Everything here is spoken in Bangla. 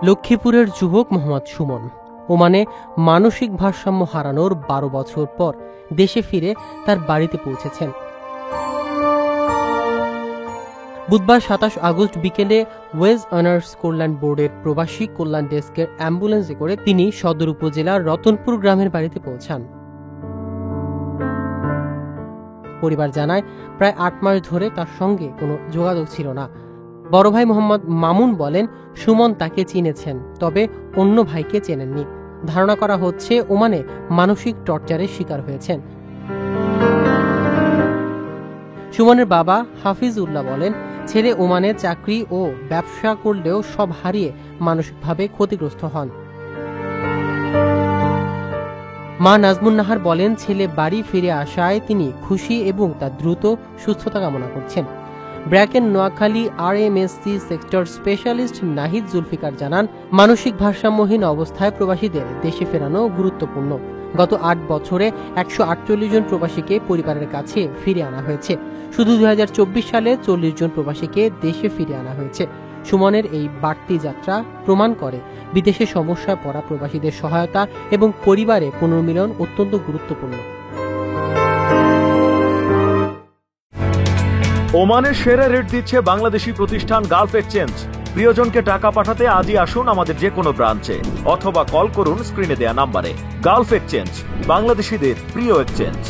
লক্ষ্মীপুরের যুবক মোহাম্মদ সুমন ওমানে মানসিক ভারসাম্য হারানোর 12 বছর পর দেশে ফিরে তার বাড়িতে পৌঁছেছেন। বুধবার 27 আগস্ট বিকেলে ওয়েজ অনার্স কল্যাণ বোর্ডের প্রবাসী কল্যাণ ডেস্কের অ্যাম্বুলেন্সে করে তিনি সদর উপজেলার রতনপুর গ্রামের বাড়িতে পৌঁছান। পরিবার জানায়, প্রায় 8 মাস ধরে তার সঙ্গে কোনো যোগাযোগ ছিল না। বড় ভাই মোহাম্মদ মামুন বলেন, সুমন তাকে চিনেছেন, তবে অন্য ভাইকে চেনেননি। ধারণা করা হচ্ছে ওমানে মানসিক টর্চারের শিকার হয়েছেন। সুমনের বাবা হাফিজ উল্লাহ বলেন, ছেলে ওমানে চাকরি ও ব্যবসা করলেও সব হারিয়ে মানসিকভাবে ক্ষতিগ্রস্ত হন। মা নাজমুন নাহার বলেন, ছেলে বাড়ি ফিরে আসায় তিনি খুশি এবং তার দ্রুত সুস্থতা কামনা করছেন। ব্র্যাকেন Noakhali RMSC sector specialist Nahid Zulfikar জানান, মানসিক ভারসাম্যহীন অবস্থায় প্রবাসীদের দেশে ফেরানো গুরুত্বপূর্ণ। গত 8 বছরে 148 জন প্রবাসীকে পরিবারের কাছে ফিরে আনা হয়েছে। শুধু 2024 সালে 40 জন প্রবাসীকে দেশে ফিরে আনা হয়েছে। সুমনের এই বাড়তি যাত্রা প্রমাণ করে বিদেশে সমস্যায় পড়া প্রবাসীদের সহায়তা এবং পরিবারে পুনর্মিলন অত্যন্ত গুরুত্বপূর্ণ। ওমানের সেরা রেট দিচ্ছে বাংলাদেশি প্রতিষ্ঠান গালফ এক্সচেঞ্জ। প্রিয়জনকে টাকা পাঠাতে আজই আসুন আমাদের যে কোনো ব্রাঞ্চে অথবা কল করুন স্ক্রিনে দেয়া নাম্বারে। গালফ এক্সচেঞ্জ, বাংলাদেশিদের প্রিয় এক্সচেঞ্জ।